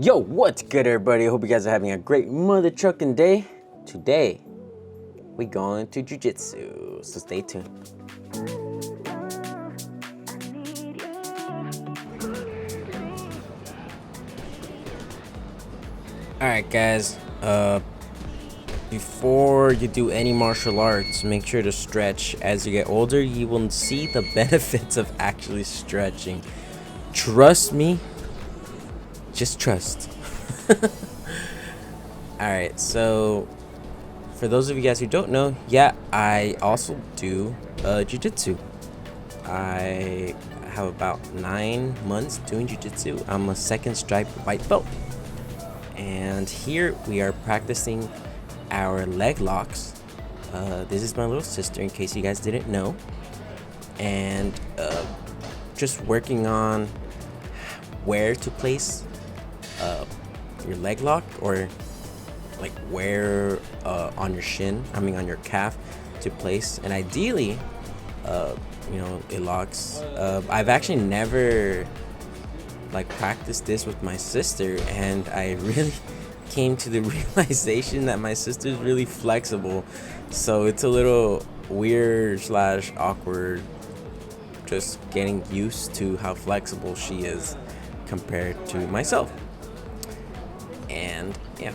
Yo, what's good, everybody? I hope you guys are having a great mother trucking day. Today, we going to Jiu-Jitsu, so stay tuned. Alright guys, before you do any martial arts, make sure to stretch. As you get older, you will see the benefits of actually stretching. Trust me, just trust. Alright, so for those of you guys who don't know, yeah, I also do jiu-jitsu. I have about 9 months doing jiu-jitsu. I'm a second stripe white belt. And here we are practicing our leg locks. This is my little sister, in case you guys didn't know. And just working on where to place your leg lock, or like where on your shin, on your calf to place. And ideally, it locks. I've actually never practiced this with my sister, and I really came to the realization that my sister's really flexible, so it's a little weird / awkward just getting used to how flexible she is compared to myself. And yeah.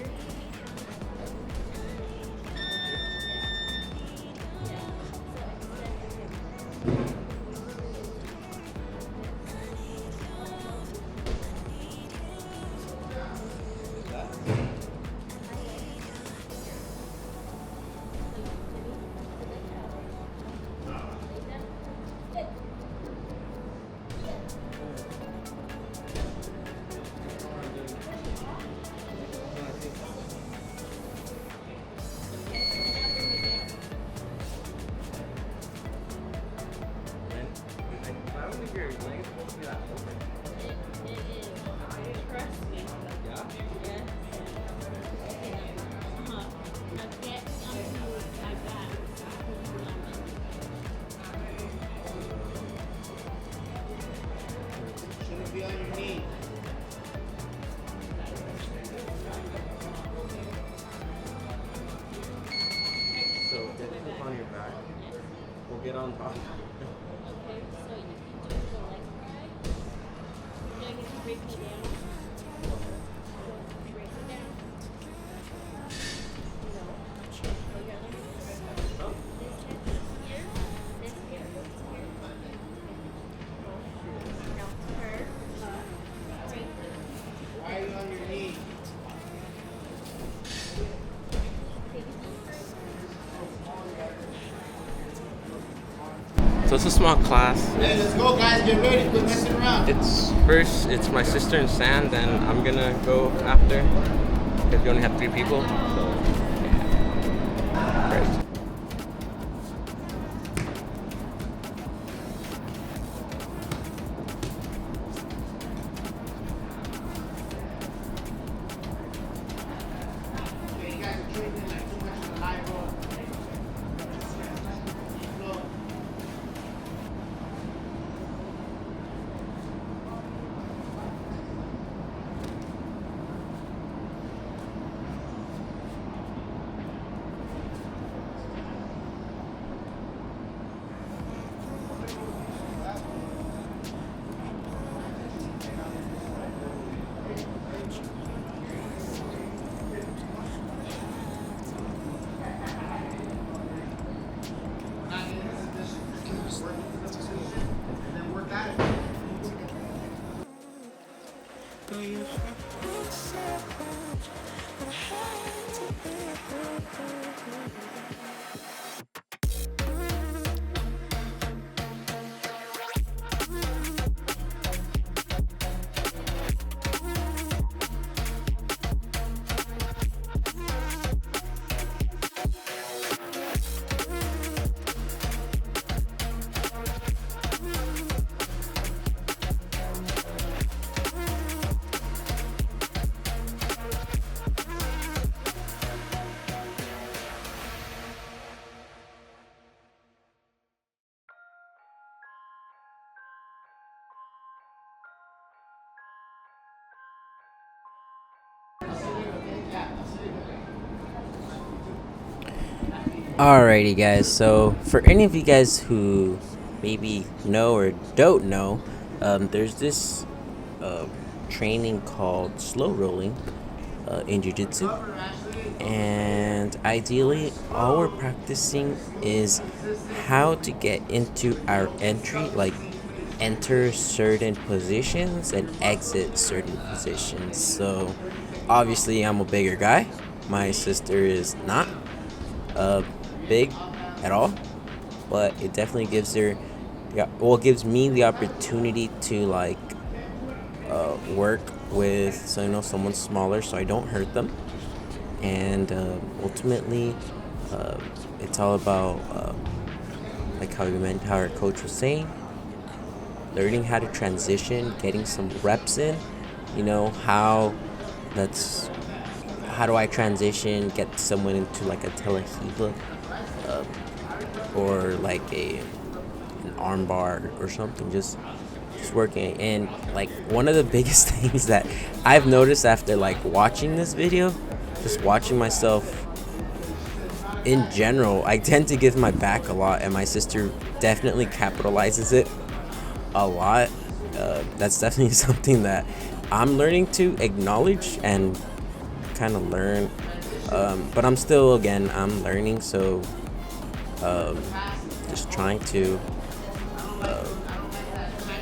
On your back, we'll get on top. Okay, so you can do the leg fry. Now you can break me down. Break me down. No. So you're looking at this here, this here, this here. Now turn, break. Why are you on your knee? So it's a small class. Hey, let's go, guys. Get ready. Quit messing around. It's my sister and Sam, then I'm gonna go after, because we only have 3 people. So yeah. Great. You guys are treating like too much of a high roll. Slow. And then work at it. Alrighty, guys. So, for any of you guys who maybe know or don't know, there's this uh, training called slow rolling in Jiu-Jitsu. And ideally, all we're practicing is how to get into our entry, like enter certain positions and exit certain positions. So, obviously, I'm a bigger guy. My sister is not big at all, but it definitely gives her, yeah, well, it gives me the opportunity to like work with, so someone smaller, so I don't hurt them. And ultimately, uh, it's all about like how our coach was saying, learning how to transition, getting some reps in. How that's how do I transition, get someone into like a telehiva, or like an arm bar or something, just working. And like one of the biggest things that I've noticed after like watching this video, just watching myself in general, I tend to give my back a lot, and my sister definitely capitalizes it a lot. That's definitely something that I'm learning to acknowledge and kind of learn. But I'm learning, so just trying to.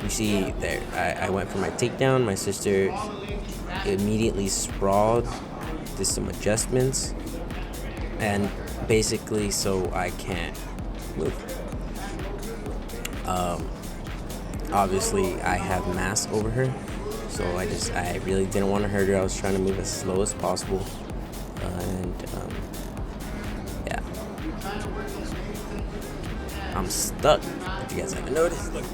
You see there, I went for my takedown. My sister immediately sprawled, did some adjustments, and basically so I can't move. Obviously, I have mass over her, so I really didn't want to hurt her. I was trying to move as slow as possible, and yeah, I'm stuck. If you guys haven't noticed, look.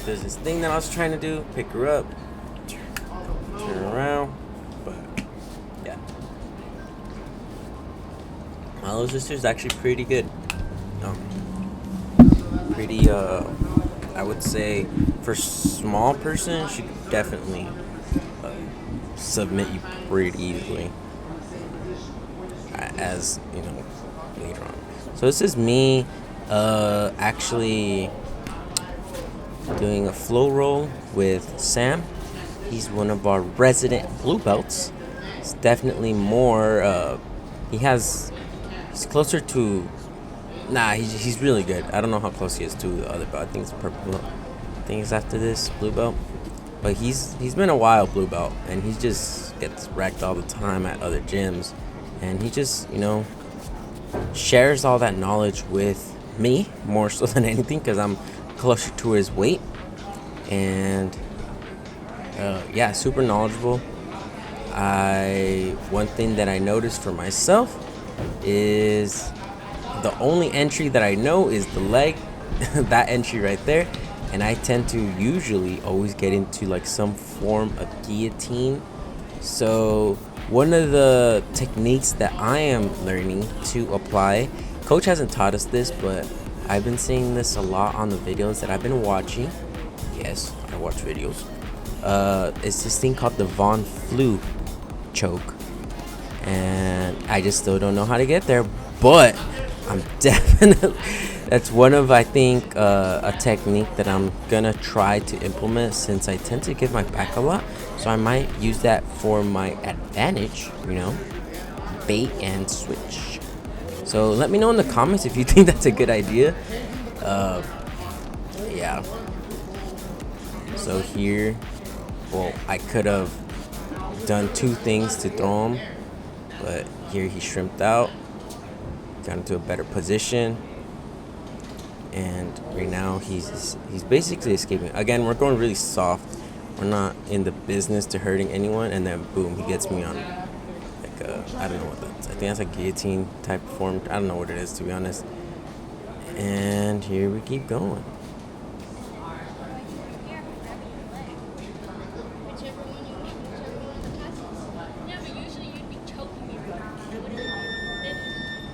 There's this thing that I was trying to do, pick her up, turn around, but yeah. My little sister's actually pretty good. Pretty, I would say, for small person, she could definitely submit you pretty easily. As you know, later on. So this is me, actually doing a flow roll with Sam. He's one of our resident blue belts. It's definitely more. He's closer to. Nah, he's really good. I don't know how close he is to the other belt. I think it's purple belt. I think it's after this blue belt. But he's been a while blue belt, and he just gets wrecked all the time at other gyms, and he just shares all that knowledge with me more so than anything, because I'm closer to his weight. And yeah, super knowledgeable. One thing that I noticed for myself is the only entry that I know is the leg, that entry right there, and I tend to usually always get into like some form of guillotine. So one of the techniques that I am learning to apply, coach hasn't taught us this, but I've been seeing this a lot on the videos that I've been watching. Yes, I watch videos. It's this thing called the Von Flu choke, and I just still don't know how to get there, but I'm definitely, that's one of, I think, a technique that I'm gonna try to implement, since I tend to give my back a lot, so I might use that for my advantage, bait and switch. So let me know in the comments if you think that's a good idea. Yeah. So here, well, I could have done two things to throw him, but here he shrimped out, got into a better position, and right now he's basically escaping. Again, we're going really soft. We're not in the business to hurting anyone, and then boom, he gets me on like I don't know what that's. I think that's a guillotine type form. I don't know what it is, to be honest. And here we keep going. Whichever one you want, whichever one that passes. Yeah, but usually you'd be choking me.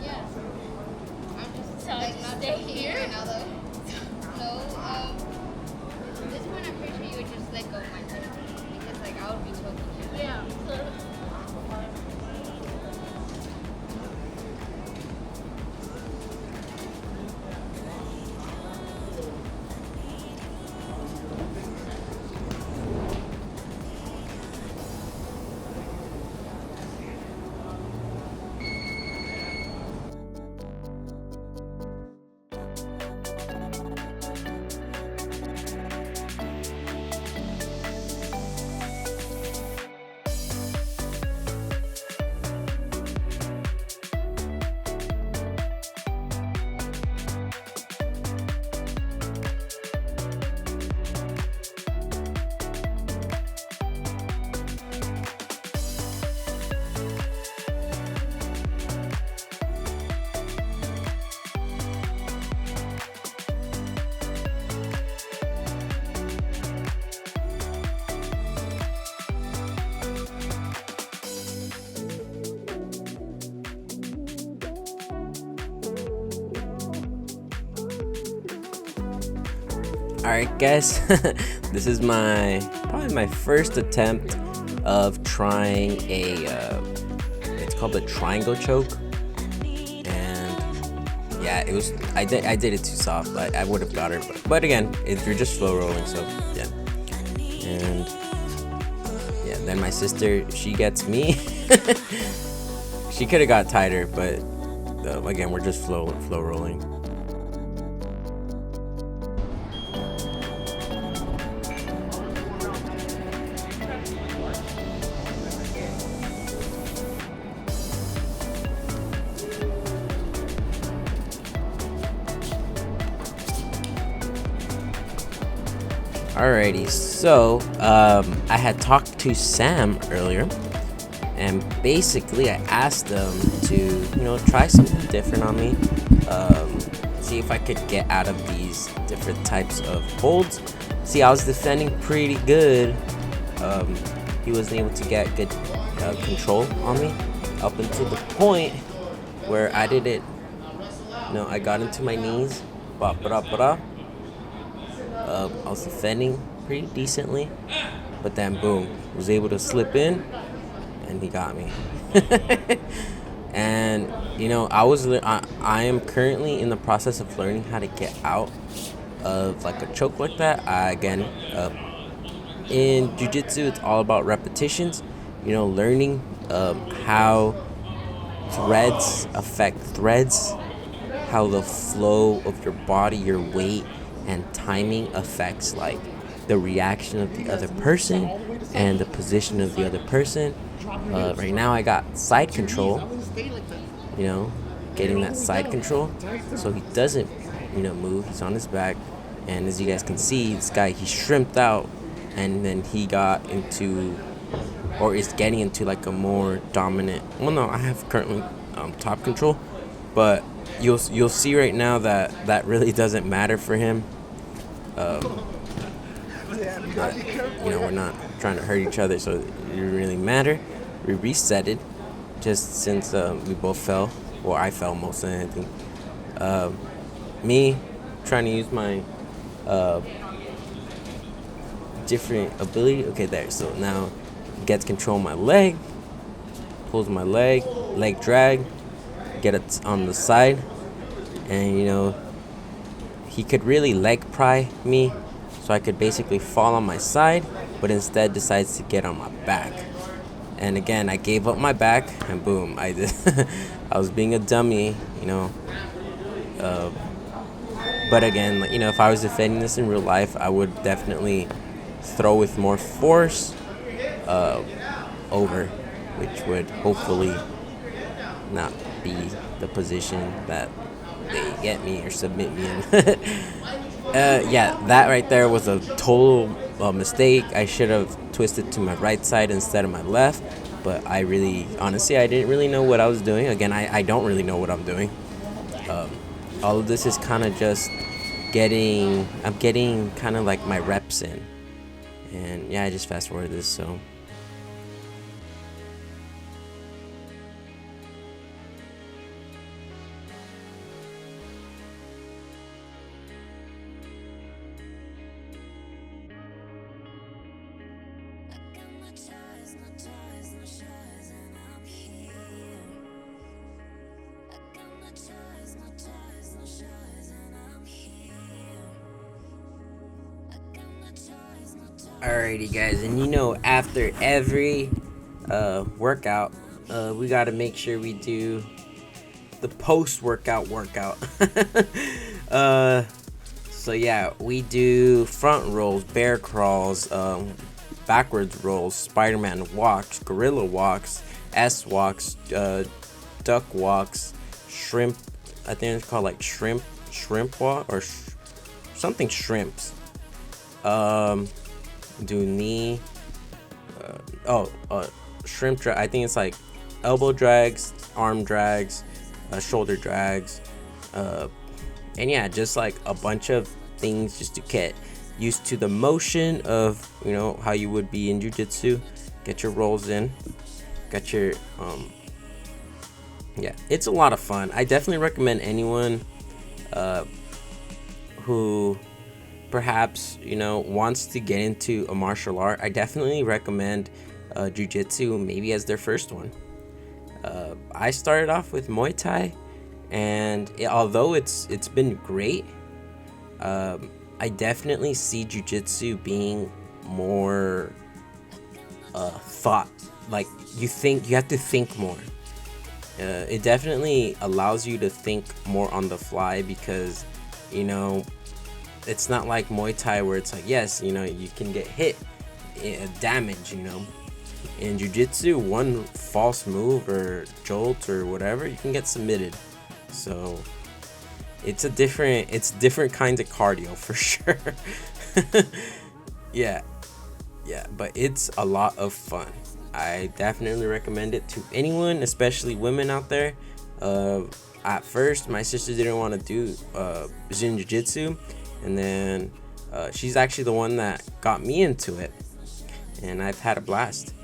Yeah. I'm just so like not stay here right now though. No, at this point I'm pretty sure you would just let go of my thing. Because like I would be choking you. Yeah. So. Alright guys, this is probably my first attempt of trying it's called a triangle choke. And yeah, I did it too soft. I would have got her, but again, you're just slow rolling, so yeah. And yeah, then my sister, she gets me. She could have got tighter, but again, we're just flow rolling. Alrighty, so I had talked to Sam earlier, and basically I asked them to try something different on me, see if I could get out of these different types of holds. See, I was defending pretty good. He wasn't able to get good control on me up until the point where I didn't. I got into my knees. I was defending pretty decently, but then boom, was able to slip in, and he got me. And I am currently in the process of learning how to get out of like a choke like that. In Jiu-Jitsu, it's all about repetitions. Learning how threads affect threads, how the flow of your body, your weight, and timing affects like the reaction of the other person and the position of the other person. Right now I got side control, getting that side control so he doesn't move. He's on his back, and as you guys can see, this guy, he shrimped out, and then he got into, or is getting into, like a more dominant, I have currently top control, but you'll see right now that really doesn't matter for him. But we're not trying to hurt each other, so it didn't really matter. We reset it just since we both fell. Well, I fell most of anything. Me trying to use my different ability. Okay, there. So now gets control of my leg, pulls my leg drag, get it on the side, and he could really leg pry me, so I could basically fall on my side, but instead decides to get on my back. And again, I gave up my back, and boom, I was being a dummy, but again, if I was defending this in real life, I would definitely throw with more force over, which would hopefully not be the position that they get me or submit me in. Yeah, that right there was a total mistake. I should have twisted to my right side instead of my left, but honestly, I didn't really know what I was doing. Again, I don't really know what I'm doing. All of this is kind of just I'm getting kind of like my reps in, and yeah, I just fast forward this, so. Alrighty guys, and after every workout, we gotta make sure we do the post-workout. So yeah, we do front rolls, bear crawls, backwards rolls, Spider-Man walks, gorilla walks, S walks, duck walks, shrimp, I think it's called like shrimp walk, or something shrimps. Do knee, shrimp drag. I think it's like elbow drags, arm drags, shoulder drags, and yeah, just like a bunch of things just to get used to the motion of how you would be in jiu-jitsu. Get your rolls in, got your yeah, it's a lot of fun. I definitely recommend anyone who perhaps, you know, wants to get into a martial art, I definitely recommend Jiu-Jitsu maybe as their first one. I started off with Muay Thai, and although it's been great, I definitely see Jiu-Jitsu being more thought. Like, you have to think more. It definitely allows you to think more on the fly, because, you know, it's not like Muay Thai where it's like, yes, you know, you can get hit, damage, you know. In Jiu-Jitsu, one false move or jolt or whatever, you can get submitted. So it's different kinds of cardio for sure. yeah, but it's a lot of fun. I definitely recommend it to anyone, especially women out there. At first, my sister didn't want to do Brazilian Jiu-Jitsu, and then she's actually the one that got me into it, and I've had a blast.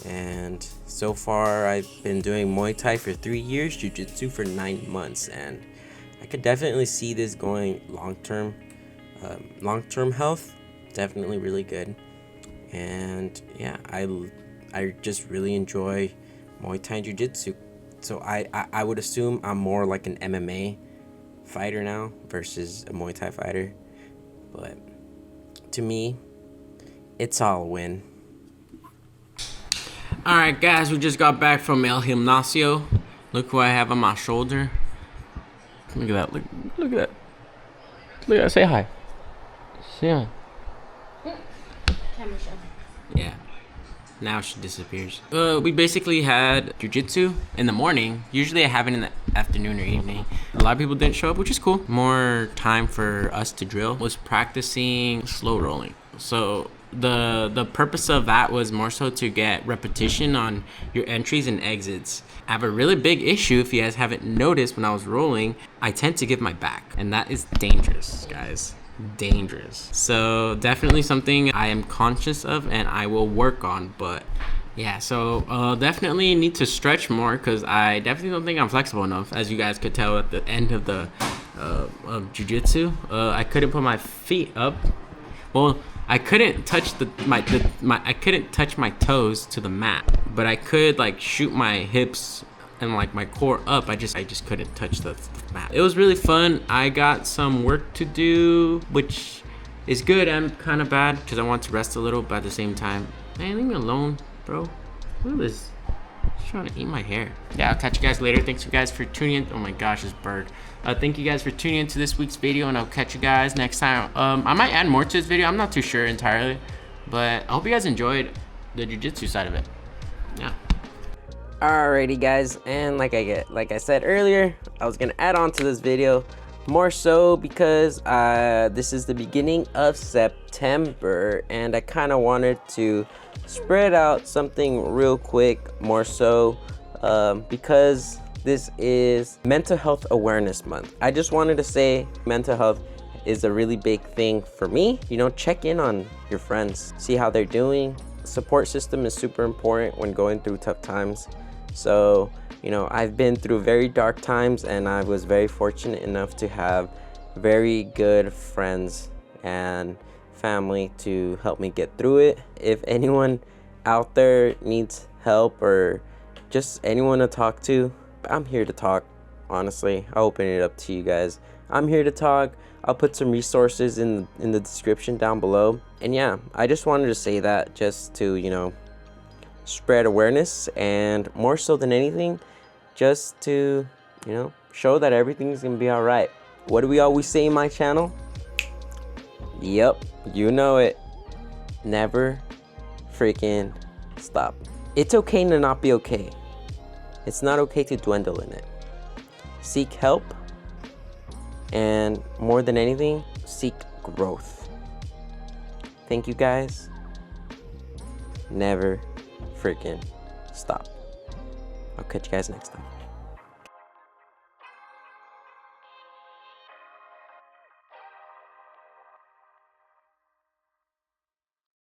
And so far, I've been doing Muay Thai for 3 years, Jiu-Jitsu for 9 months, and I could definitely see this going long-term. Long-term health, definitely really good. And yeah, I just really enjoy Muay Thai and Jiu-Jitsu. So I would assume I'm more like an MMA fighter now versus a Muay Thai fighter. But to me, it's all a win. Alright guys, we just got back from El Gimnasio. Look who I have on my shoulder. Look at that. Look at that. Look at that. Say hi. Say hi. Yeah. Now she disappears. We basically had jiu-jitsu in the morning. Usually I have it in the afternoon or evening. A lot of people didn't show up, which is cool. More time for us to drill. Was practicing slow rolling. So the purpose of that was more so to get repetition on your entries and exits. I have a really big issue, if you guys haven't noticed, when I was rolling, I tend to give my back, and that is dangerous, guys. Dangerous. So definitely something I am conscious of and I will work on. But yeah, so definitely need to stretch more, because I definitely don't think I'm flexible enough. As you guys could tell at the end of the of jiu-jitsu, I couldn't put my feet up. Well, I couldn't touch I couldn't touch my toes to the mat, but I could like shoot my hips and like my core up. I just couldn't touch the mat. It was really fun. I got some work to do, which is good and kind of bad, because I want to rest a little, but at the same time, man, leave me alone, bro. Look at this. He's trying to eat my hair. Yeah, I'll catch you guys later. Thanks you guys for tuning in. Oh my gosh, this bird. Thank you guys for tuning into this week's video, and I'll catch you guys next time. I might add more to this video. I'm not too sure entirely, but I hope you guys enjoyed the jiu-jitsu side of it. Yeah. Alrighty guys, and like I said earlier, I was gonna add on to this video more so because this is the beginning of September, and I kind of wanted to spread out something real quick more so because this is Mental Health Awareness Month. I just wanted to say mental health is a really big thing for me. You know, check in on your friends, see how they're doing. Support system is super important when going through tough times. So, you know, I've been through very dark times, and I was very fortunate enough to have very good friends and family to help me get through it. If anyone out there needs help or just anyone to talk to, I'm here to talk. Honestly, I'll open it up to you guys. I'm here to talk. I'll put some resources in the description down below. And yeah, I just wanted to say that just to, you know, spread awareness, and more so than anything, just to, you know, show that everything's gonna be all right. What do we always say in my channel? Yep, you know it. Never freaking stop. It's okay to not be okay. It's not okay to dwindle in it. Seek help, and more than anything, seek growth. Thank you guys. Never freaking stop. I'll catch you guys next time.